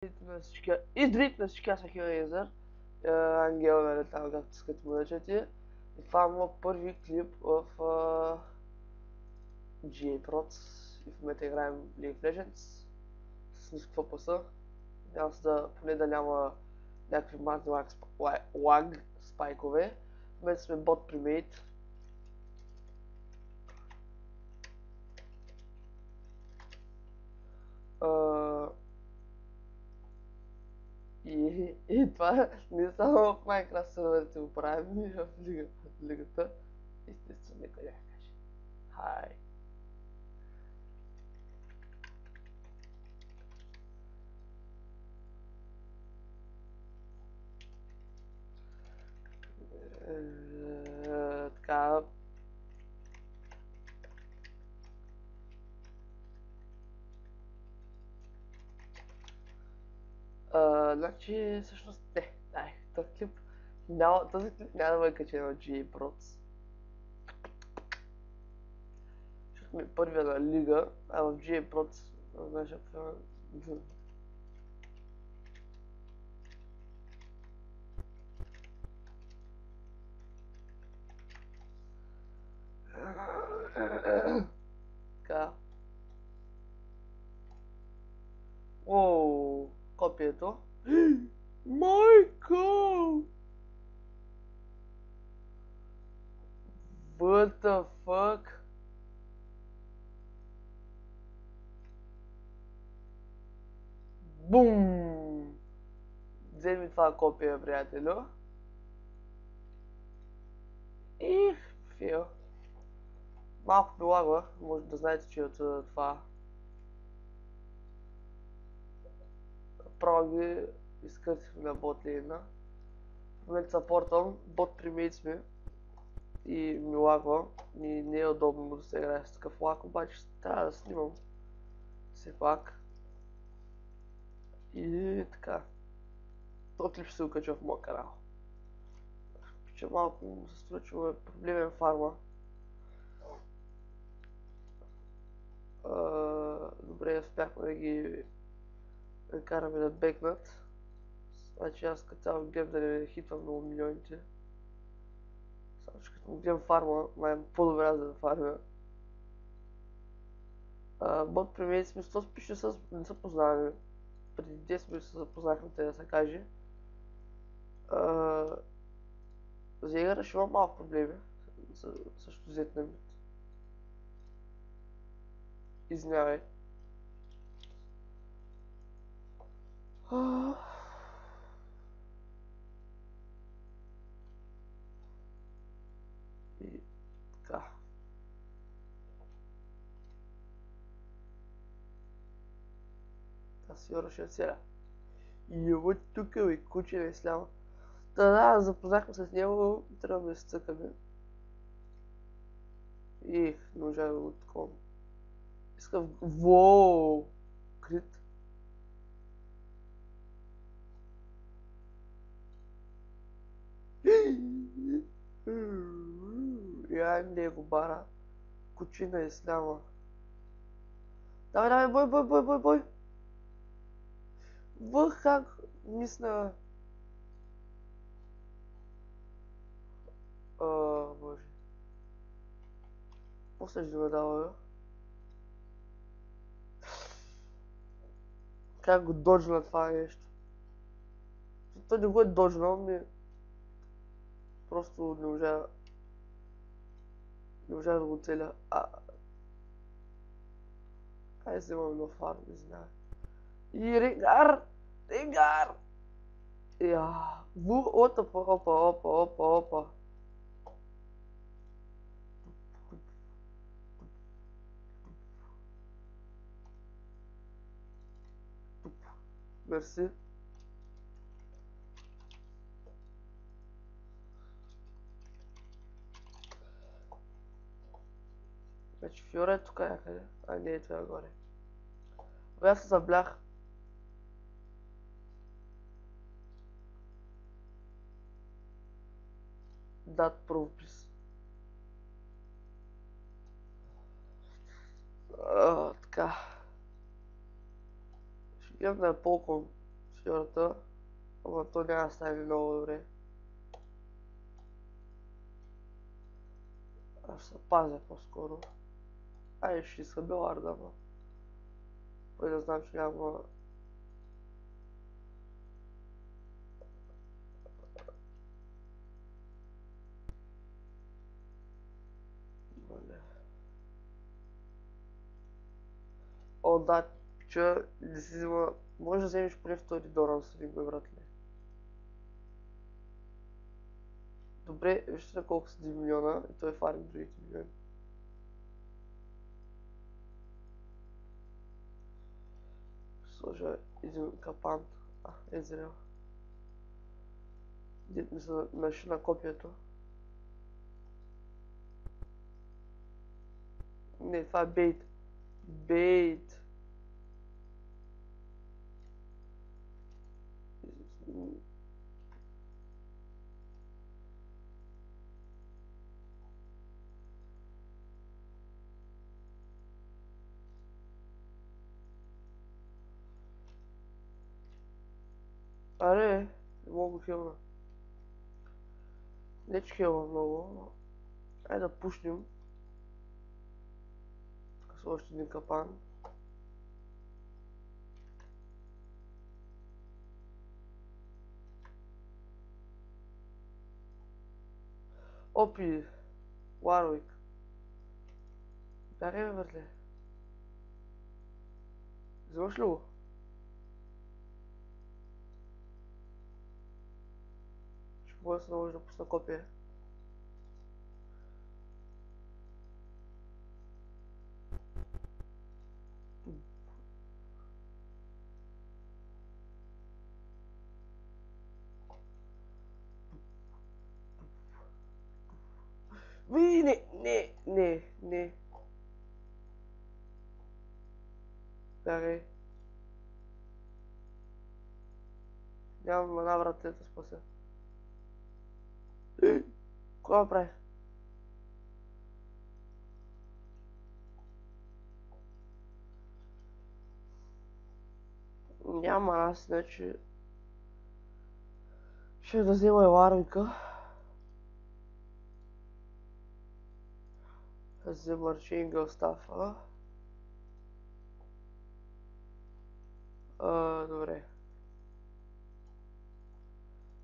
Здравейте на всички, аз съм Хелейзър, Ангел, нали, там както искате му наричате. И това е моят първи клип в GA Prots и в момента играем League of Legends с нищо FPS. Надявам се поне да няма някакви мазни лаг спайкове. В момента сме бот примейт. И това не само в Minecraft серверите го правим, и в лигата. Естествено, нека да каже. Хай! Така. Значи, всъщност, не, този клип няма да бъде качен в GA Prots. Защото ми е първия на лига, а в GA Prots, знаеш, така. Оу, копието. Майко! What the fuck? Бум! Вземи това копие, приятелю. И фил. Малко прилагва, може да знаете, че от това право ги изкъртихме на бот лейна. В момента съпортвам, бот примейт сме и ми лагва и не е удобно да се играе с такъв лаг, обаче трябва да снимам все пак. И така. То клип ще се окача в моя канал. Че малко му се случва проблемен фарма. Добре, успяхме да ги караме да бекнат. Значи аз като цяло гледам да не хитвам много милионите. Само че като му гледам фарма, май е по-добре за да фармя. Бот премиери сме, то пише с не се познаваме. Преди 10 минути се запознахме, те да се каже. За игра ще имам малко проблеми. Също взет на мид. Извинявай. И така. Аз си ще целя. И ево тук бе, куче не сляма. Да, запознахме с него, трябва да се цъкаме. И не можа да го такова. Искам... Воу! Крит. Я не го бара. Кучина е сляма. Давай, давай, бой! Въх, как мисля... Боже. После ще го дава, бе. Как го доджна това нещо? Той не го е доджнал, ми... Просто не можа... Не можа да го целя. Ай, вземам нов фарм, не знае. И Ренгар! Ренгар! Я... Опа. Мерси. Значи Фиора е тук някъде. Не е това горе. Бе, аз се заблях. That proof, please. Така. Ще гледам да е полком шофьората. Ама то няма да стане много добре. Аз ще се пазя по-скоро. Айде ще иска Беларда, ама. Пъй да знам, че няма... О, да, пича, не си взима... Може да вземеш поне втори Доран с един бе, братле. Добре, вижте на колко са 1 милиона и той фарми другите милиони. Сложа един капан. Езрел. Дет ми се наши на копието. Не, това е бейт. Бейт. Аре, не мога да хилна. Не че хилна много. Айде да пушнем. Тук са още един капан. Опи! Warwick. Бягай бе, братле. Вземаш ли го? Ще мога да се наложи да пусна копия. Не. Бягай. Нямам мана, братле, да спася. Кога направи? Няма аз, значи... Ще да взема и Warwick-а. Взема Chain Стафа. Добре.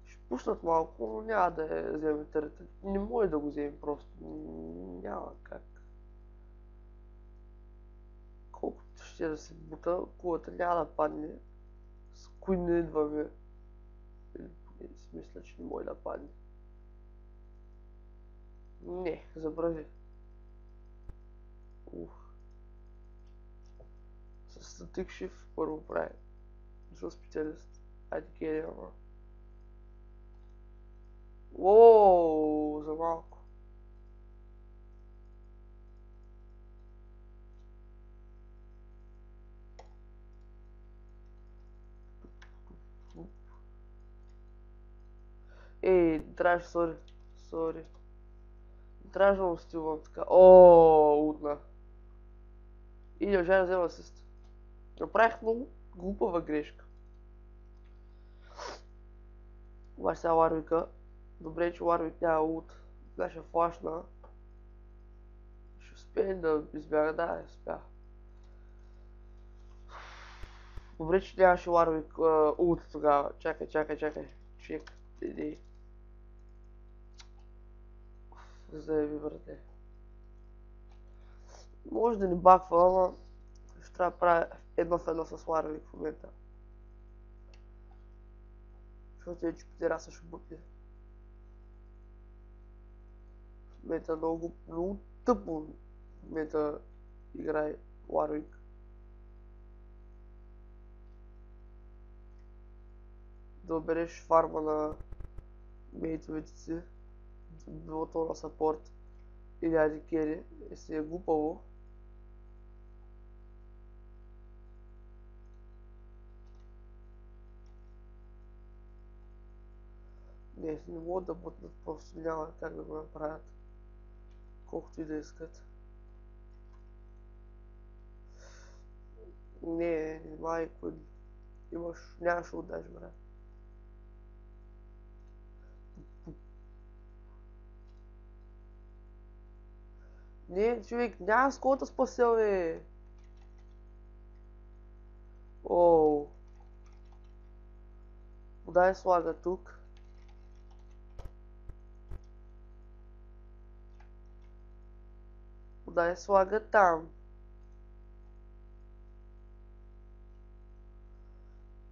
Ще пуснат малко, но няма да я вземе търта. Не може да го вземе просто. Няма как. Колкото ще да се бута, кулата няма да падне. С кой не идваме. Или поне си мисля, че не може да падне. Не, забрави. С статик shift първо прави. За специалист. Айде кери, ама. Уоу, за малко. Ей, трябваше, сори. Трябваше да му стилвам така. Ооо, утна. И не можа да взема асист. Направих много глупава грешка. Обаче сега Warwick-а. Добре, че Warwick няма ult. Наша флашна. Ще успее да избяга, да, успя. Добре, че нямаше Warwick ult тогава. Чакай. Чек. Иди. Заеби, брате. Може да ни баква, ама ще трябва да правя едно в едно с Warwick в момента. Защото е, че Петераса ще бутне. В момента много тъпо в момента играе Warwick. Да обереш фарма на мейтовете си, било то на саппорт или ади кери, и си е глупаво. Не могат да бутнат, просто няма как да го направят. Колкото и да искат. Не, майко. Нямаш удаж, брат. Не, човек, няма с кого да спася, бе. Оу. Дай слага тук. Дай слага там.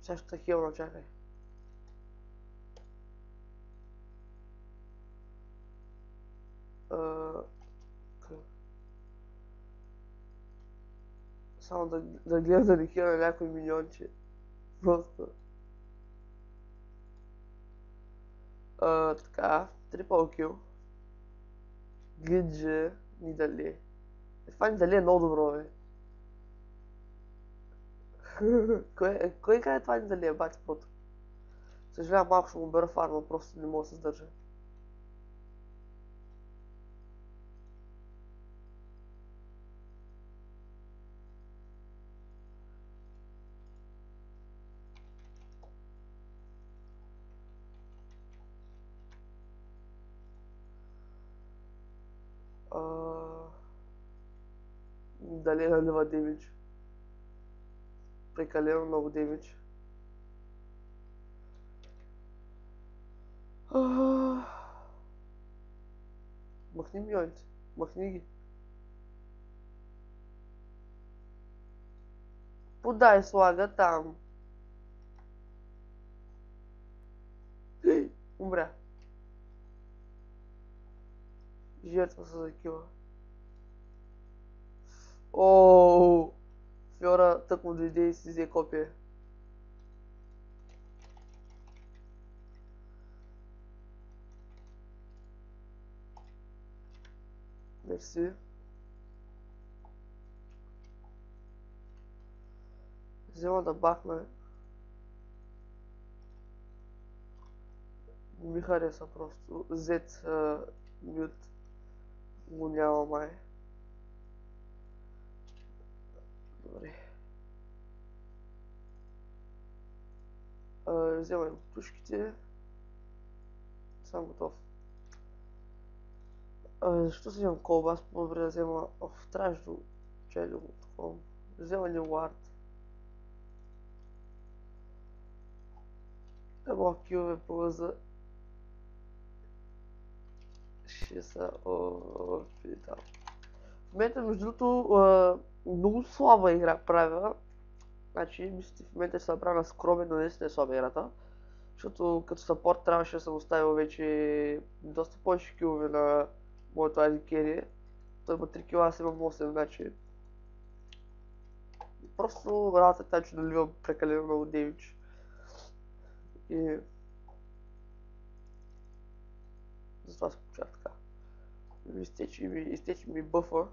Сега ще хилна, чакай. Само да гледам да не хилна някой миньонче. Просто. Така, трипъл кил. Гидже, Нидали. Това Нидали е много добро, бе. Кой каза това Нидали е, бати прото? Съжалявам, малко ще му бера фарма, просто не мога да се сдържа. Дали налива демидж. Прекалено много демидж. Махни миньоните. Махни ги. Подай слага там. Умря. Жертва се закива. Ооо. Фьора тък му дойде и си взе копие. Мерси. Взема да бахна. Не ми хареса просто. Z мют го няма май. Добре. Вземай тушките. Съм готов. Защо си вземам колба? Аз по-добре да взема... трябваше да чели го такова. Взема ли Ward? Емо килове по лъза. Ще са... питам. В момента, между другото, много слаба игра правя. Значи, мисля, в момента ще се направя скромен, но наистина е слаба играта. Защото като саппорт трябваше да съм оставил вече доста повече килове на моето Айзи Кери. Той има 3 кила, аз имам 8, значи... Просто работа е тази, че наливам прекалено много демидж. И... затова се получава така. Изтече ми бъфа.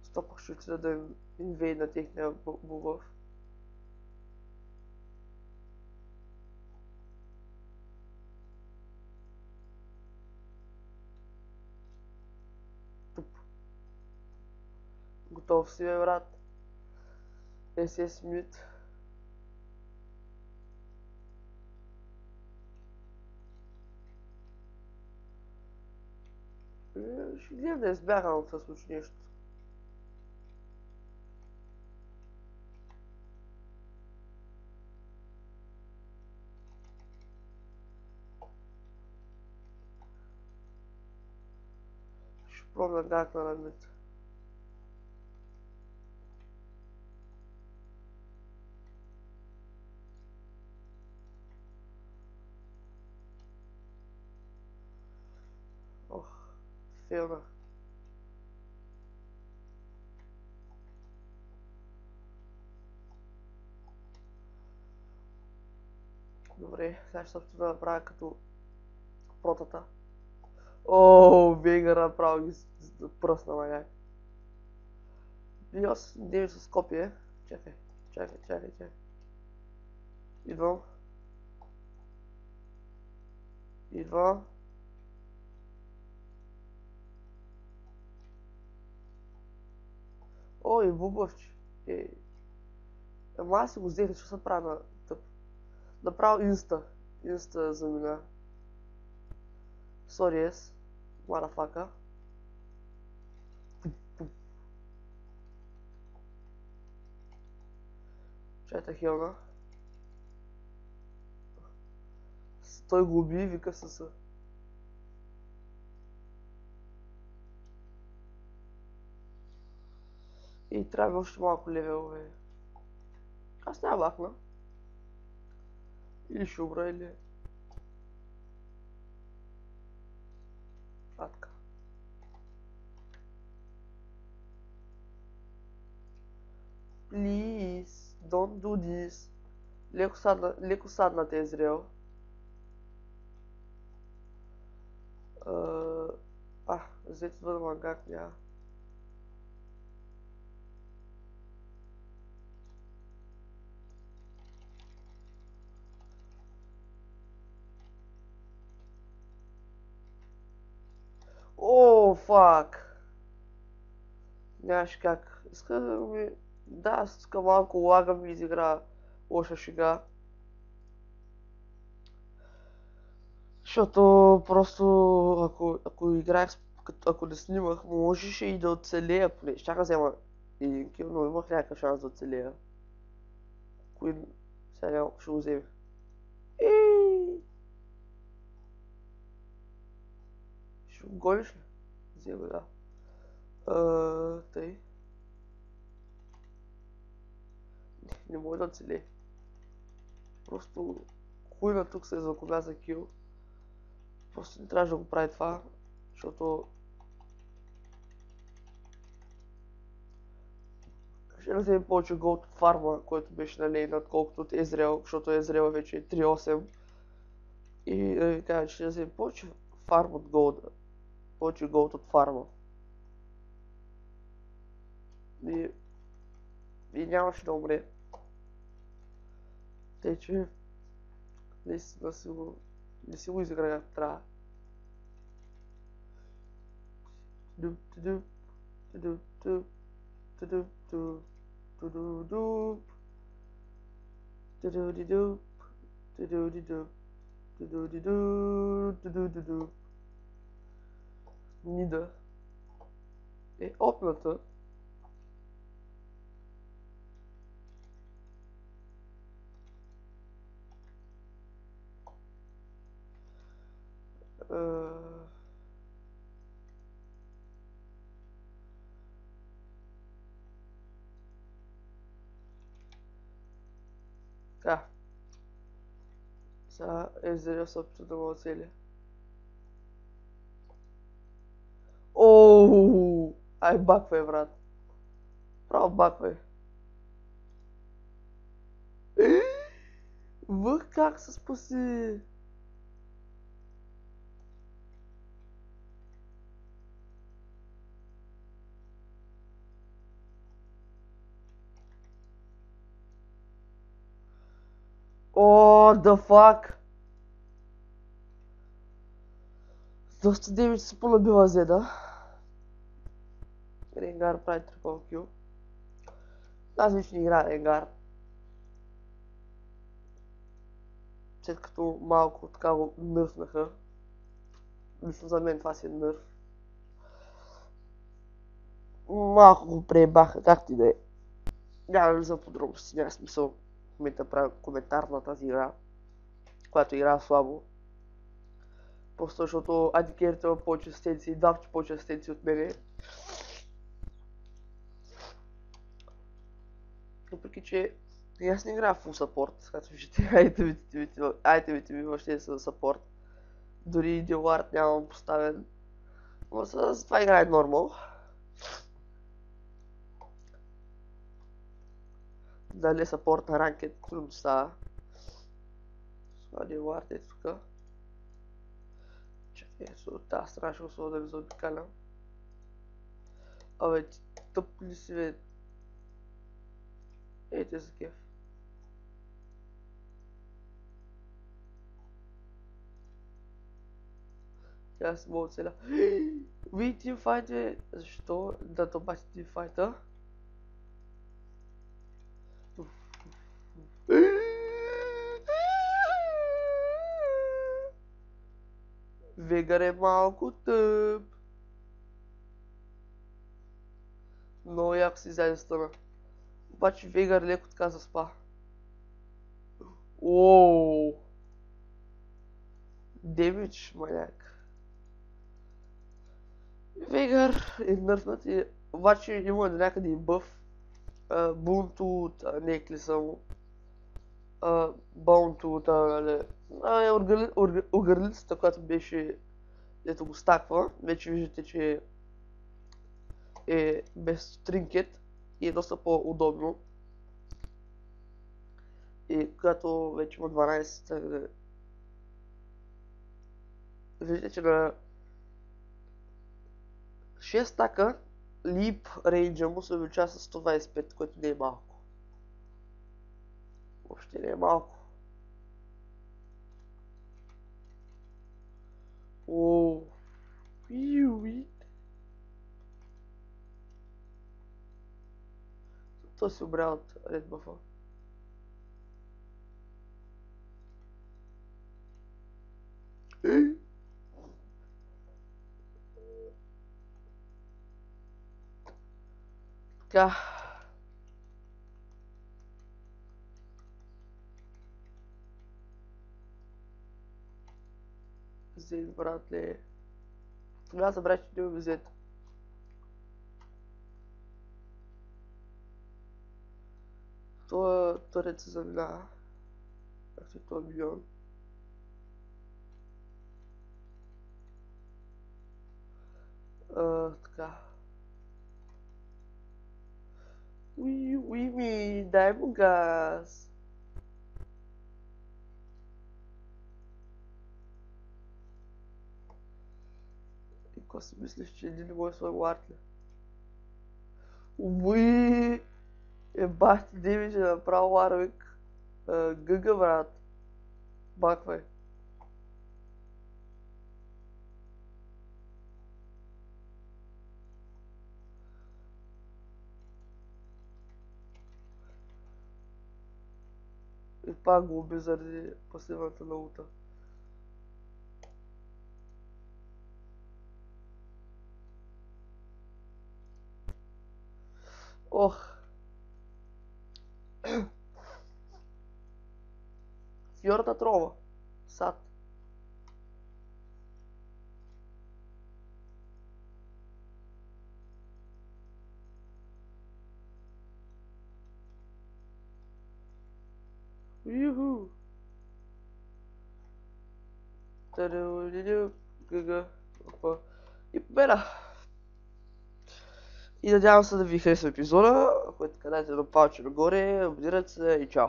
Стопах ще отида да инвейд на техния бубъф. Готов си, бе, брат. SS мид. Ще гледам да избягам, ако се случи нещо. Ще пробвам да гакна на мид. Ох, фейлнах. Добре, сега ще се опитам да направя като протата. Ооо, Вейгър направо ги пръсна, маняк. И аз дем с копие. Чакай. Идвам. О, и бубъвче. Ама аз си го взех, що се прави на тъп. Направо инста замина. Sorry, yes. Motherfucker. Чайта хелна. Той го уби и вика със. И трябва още малко левелове. Аз няма лакна. Или шубра, или... Така. Please, don't do this. Леко садната е зрел. Взето да мангак няма. О, фак! Нямаш как. Иска да ми... Да, иска малко лага ми изигра лоша шега. Защото просто ако играех, ако не снимах, можеше и да оцелея поне. Щях да взема един кил, но имах някакъв шанс да оцелея. Кой сега няма, ще го вземе. Ще го гониш ли? Взема, да. Тъй. Не може да оцелее. Просто хуйна тук се закомя за кил. Просто не трябваше да го прави това, защото ще да вземе повече голд от фарма, който беше налейна, отколкото от Езрел, защото Езрел вече е 3-8. И да ви кажа, че ще да вземе повече фарм от голда. Повече голд от фарма. И нямаше да умре. Тъй, че наистина не си го изигра както трябва. Нида е опната. Така. Сега Езрел се опитва да го оцели. Ооо! Ай, баквай, брат. Право баквай. Въх как се спаси! О, the fuck! Доста демидж се понабива Зеда. Ренгар прави трипъл кил. Аз вече не играя Ренгар. След като малко така го нърфнаха. Лично за мен това си е нърф. Малко го преебаха, както и да е. Няма да влизам в подробности, няма смисъл в момента да правя коментар на тази игра, която игра слабо. Просто защото адикерите има повече асистенции, два пъти повече асистенции от мене. Въпреки че аз не играя фул саппорт, както виждате, айтемите ми въобще са саппорт. Дори Дилард нямам поставен. Но с това играе нормал. Дали саппорт на ранкет, трудно става. Това Дилард е тук. Чакай, от тази страна ще го сложа да ви заобикалям. Абе, ти тъп ли си, бе? Ейте за кеф. Тя си мога целя. Ви тимфайт, бе! Защо? Да, то бати тимфайта. Вегър е малко тъп. Много яко си изяде стъна. Обаче Вегър леко така заспа. Ооо. Демидж, маняк. Вегър е нърфнат и обаче има до някъде и бъв. Бунто от неклиса му. Баунто от огърлицата, която беше, дето го стаква. Вече виждате, че е без тринкет и е доста по-удобно. И когато вече има 12, виждате, че на 6 стака лип рейнджа му се увеличава с 125, което не е малко. Въобще не е малко. Ооо. То си обря от Red Buff. Така. Зейн, братле. Тогава забравих, че не имаме зет. Това турец се заминава. Както и това милион. Така. Уи, дай му газ. И какво си мислиш, че един не може да своя Уартли? Уи! Бах ти Демидж е направо Warwick. Гъга, брат. Баквай. И пак го уби заради пасивната наута. Ох. Фьорда трова. Сад. Юху. Гъга. Опа. И победа. И надявам се да ви хареса епизода. Ако е така, дайте едно палче нагоре, абонирайте се и чао.